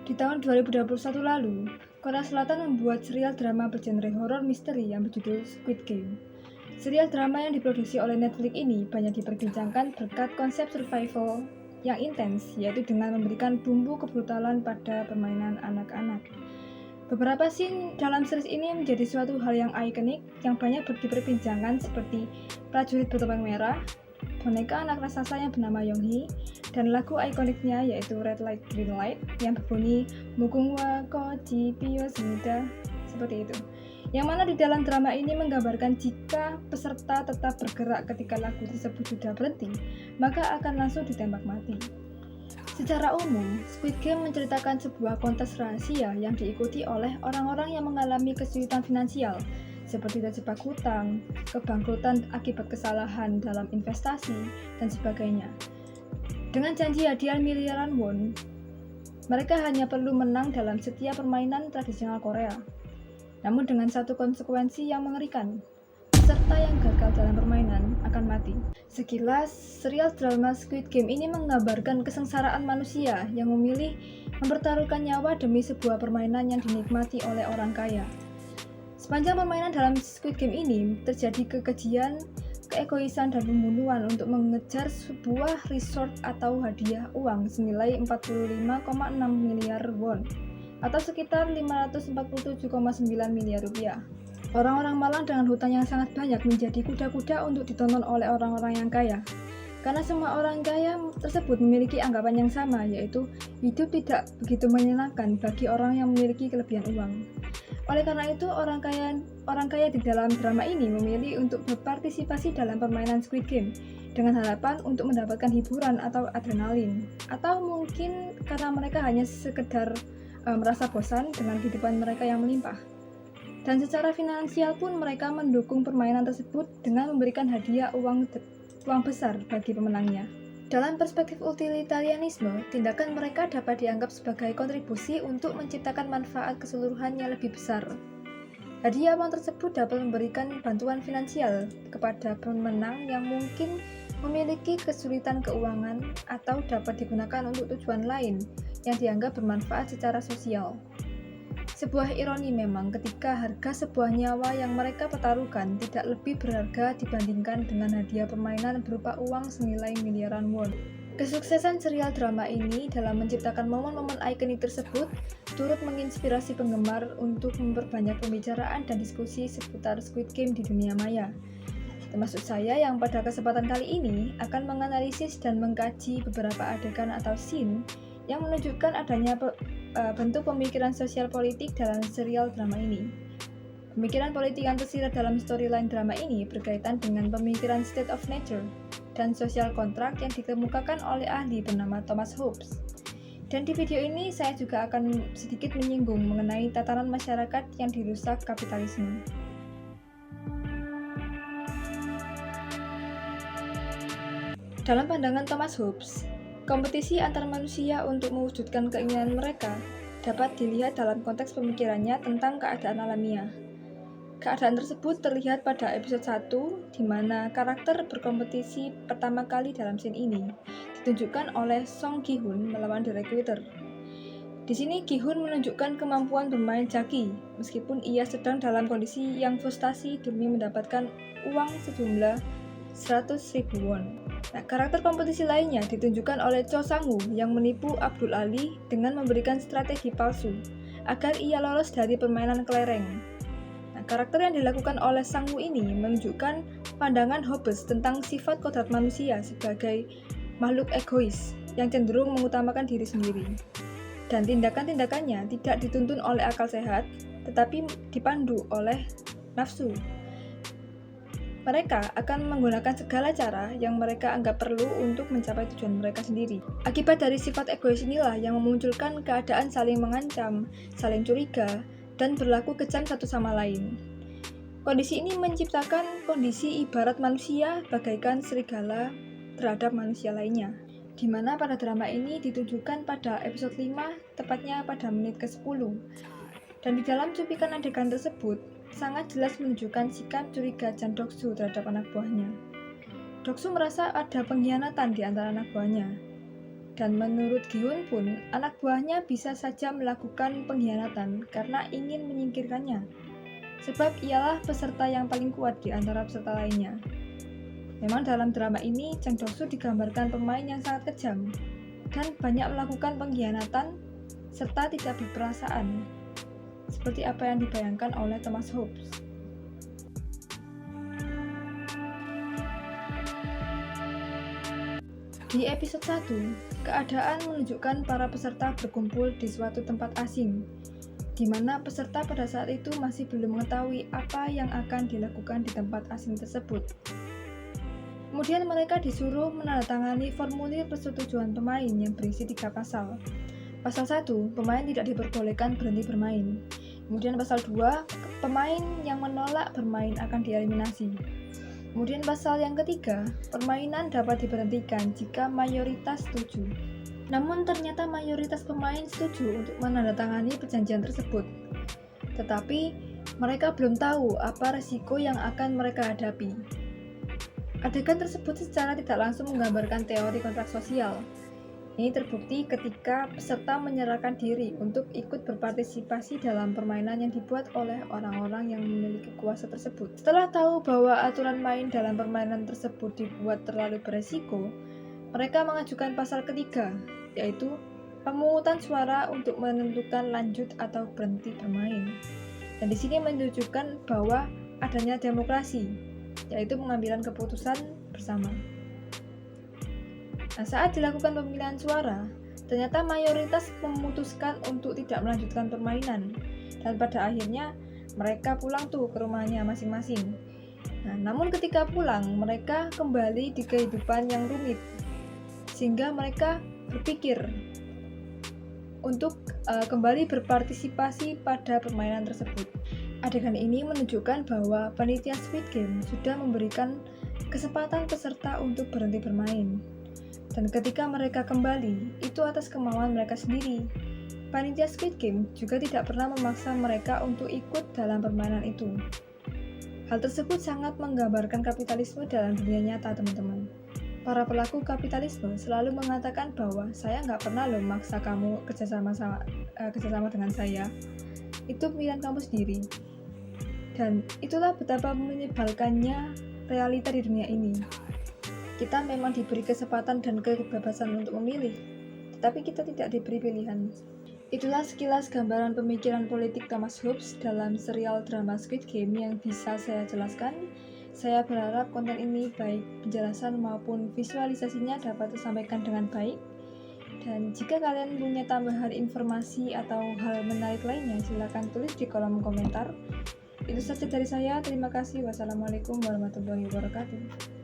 Di tahun 2021 lalu, Korea Selatan membuat serial drama bergenre horor misteri yang berjudul Squid Game. Serial drama yang diproduksi oleh Netflix ini banyak diperbincangkan berkat konsep survival yang intens, yaitu dengan memberikan bumbu kebrutalan pada permainan anak-anak. Beberapa scene dalam series ini menjadi suatu hal yang ikonik yang banyak diperbincangkan seperti prajurit bertopeng merah, boneka anak raksasa yang bernama Yonghi, dan lagu ikoniknya yaitu Red Light Green Light yang berbunyi Mukungwa Koji Pyo Semida, seperti itu. Yang mana di dalam drama ini menggambarkan jika peserta tetap bergerak ketika lagu tersebut sudah berhenti, maka akan langsung ditembak mati. Secara umum, Squid Game menceritakan sebuah kontes rahasia yang diikuti oleh orang-orang yang mengalami kesulitan finansial, seperti terjebak hutang, kebangkrutan akibat kesalahan dalam investasi, dan sebagainya. Dengan janji hadiah miliaran won, mereka hanya perlu menang dalam setiap permainan tradisional Korea. Namun dengan satu konsekuensi yang mengerikan, peserta yang gagal dalam permainan akan mati. Sekilas, serial drama Squid Game ini menggambarkan kesengsaraan manusia yang memilih mempertaruhkan nyawa demi sebuah permainan yang dinikmati oleh orang kaya. Sepanjang permainan dalam Squid Game ini, terjadi kekejian, keegoisan, dan pembunuhan untuk mengejar sebuah reward atau hadiah uang senilai 45,6 miliar won atau sekitar 547,9 miliar rupiah. Orang-orang malang dengan hutang yang sangat banyak menjadi kuda-kuda untuk ditonton oleh orang-orang yang kaya. Karena semua orang kaya tersebut memiliki anggapan yang sama, yaitu hidup tidak begitu menyenangkan bagi orang yang memiliki kelebihan uang. Oleh karena itu, orang kaya di dalam drama ini memilih untuk berpartisipasi dalam permainan Squid Game dengan harapan untuk mendapatkan hiburan atau adrenalin, atau mungkin karena mereka hanya sekedar merasa bosan dengan kehidupan mereka yang melimpah. Dan secara finansial pun mereka mendukung permainan tersebut dengan memberikan hadiah uang besar bagi pemenangnya. Dalam perspektif utilitarianisme, tindakan mereka dapat dianggap sebagai kontribusi untuk menciptakan manfaat keseluruhan yang lebih besar. Hadiah uang tersebut dapat memberikan bantuan finansial kepada pemenang yang mungkin memiliki kesulitan keuangan atau dapat digunakan untuk tujuan lain yang dianggap bermanfaat secara sosial. Sebuah ironi memang ketika harga sebuah nyawa yang mereka pertaruhkan tidak lebih berharga dibandingkan dengan hadiah permainan berupa uang senilai miliaran won. Kesuksesan serial drama ini dalam menciptakan momen-momen ikonik tersebut turut menginspirasi penggemar untuk memperbanyak pembicaraan dan diskusi seputar Squid Game di dunia maya. Termasuk saya yang pada kesempatan kali ini akan menganalisis dan mengkaji beberapa adegan atau scene yang menunjukkan adanya bentuk pemikiran sosial politik dalam serial drama ini. Pemikiran politik yang tersirat dalam storyline drama ini berkaitan dengan pemikiran state of nature dan social contract yang dikemukakan oleh ahli bernama Thomas Hobbes. Dan di video ini saya juga akan sedikit menyinggung mengenai tatanan masyarakat yang dirusak kapitalisme. Dalam pandangan Thomas Hobbes, kompetisi antar manusia untuk mewujudkan keinginan mereka dapat dilihat dalam konteks pemikirannya tentang keadaan alamiah. Keadaan tersebut terlihat pada episode 1, di mana karakter berkompetisi pertama kali dalam scene ini ditunjukkan oleh Song Gi-hun melawan The Recruiter. Di sini Gi-hun menunjukkan kemampuan bermain jaki, meskipun ia sedang dalam kondisi yang frustasi demi mendapatkan uang sejumlah 100.000 won. Karakter kompetisi lainnya ditunjukkan oleh Cho Sang-woo yang menipu Abdul Ali dengan memberikan strategi palsu agar ia lolos dari permainan kelereng. Karakter yang dilakukan oleh Sang-woo ini menunjukkan pandangan Hobbes tentang sifat kodrat manusia sebagai makhluk egois yang cenderung mengutamakan diri sendiri. Dan tindakan-tindakannya tidak dituntun oleh akal sehat, tetapi dipandu oleh nafsu. Mereka akan menggunakan segala cara yang mereka anggap perlu untuk mencapai tujuan mereka sendiri. Akibat dari sifat egois inilah yang memunculkan keadaan saling mengancam, saling curiga, dan berlaku kejam satu sama lain. Kondisi ini menciptakan kondisi ibarat manusia bagaikan serigala terhadap manusia lainnya, di mana pada drama ini ditunjukkan pada episode 5, tepatnya pada menit ke-10. Dan di dalam cuplikan adegan tersebut, sangat jelas menunjukkan sikap curiga Chan Doksu terhadap anak buahnya. Doksu merasa ada pengkhianatan di antara anak buahnya. Dan menurut Gi-hun pun, anak buahnya bisa saja melakukan pengkhianatan karena ingin menyingkirkannya. Sebab ialah peserta yang paling kuat di antara peserta lainnya. Memang dalam drama ini, Chang Dok-soo digambarkan pemain yang sangat kejam dan banyak melakukan pengkhianatan serta tidak berperasaan, seperti apa yang dibayangkan oleh Thomas Hobbes. Di episode 1, keadaan menunjukkan para peserta berkumpul di suatu tempat asing, di mana peserta pada saat itu masih belum mengetahui apa yang akan dilakukan di tempat asing tersebut. Kemudian mereka disuruh menandatangani formulir persetujuan pemain yang berisi 3 pasal. Pasal 1, pemain tidak diperbolehkan berhenti bermain. Kemudian pasal 2, pemain yang menolak bermain akan dieliminasi. Kemudian pasal yang ketiga, permainan dapat diberhentikan jika mayoritas setuju. Namun ternyata mayoritas pemain setuju untuk menandatangani perjanjian tersebut. Tetapi mereka belum tahu apa resiko yang akan mereka hadapi. Adegan tersebut secara tidak langsung menggambarkan teori kontrak sosial. Ini terbukti ketika peserta menyerahkan diri untuk ikut berpartisipasi dalam permainan yang dibuat oleh orang-orang yang memiliki kuasa tersebut. Setelah tahu bahwa aturan main dalam permainan tersebut dibuat terlalu beresiko, mereka mengajukan pasal ketiga, yaitu pemungutan suara untuk menentukan lanjut atau berhenti bermain. Dan di sini menunjukkan bahwa adanya demokrasi, yaitu pengambilan keputusan bersama. Nah, saat dilakukan pemilihan suara, ternyata mayoritas memutuskan untuk tidak melanjutkan permainan, dan pada akhirnya mereka pulang tuh ke rumahnya masing-masing. Nah, namun ketika pulang, mereka kembali di kehidupan yang rumit, sehingga mereka berpikir untuk kembali berpartisipasi pada permainan tersebut. Adegan ini menunjukkan bahwa panitia Squid Game sudah memberikan kesempatan peserta untuk berhenti bermain. Dan ketika mereka kembali, itu atas kemauan mereka sendiri. Panitia Squid Game juga tidak pernah memaksa mereka untuk ikut dalam permainan itu. Hal tersebut sangat menggambarkan kapitalisme dalam dunia nyata, teman-teman. Para pelaku kapitalisme selalu mengatakan bahwa saya nggak pernah loh maksa kamu kerjasama dengan saya. Itu pilihan kamu sendiri. Dan itulah betapa menyebalkannya realita di dunia ini. Kita memang diberi kesempatan dan kebebasan untuk memilih, tetapi kita tidak diberi pilihan. Itulah sekilas gambaran pemikiran politik Thomas Hobbes dalam serial drama Squid Game yang bisa saya jelaskan. Saya berharap konten ini baik penjelasan maupun visualisasinya dapat disampaikan dengan baik. Dan jika kalian punya tambahan informasi atau hal menarik lainnya, silakan tulis di kolom komentar. Itu saja dari saya. Terima kasih. Wassalamualaikum warahmatullahi wabarakatuh.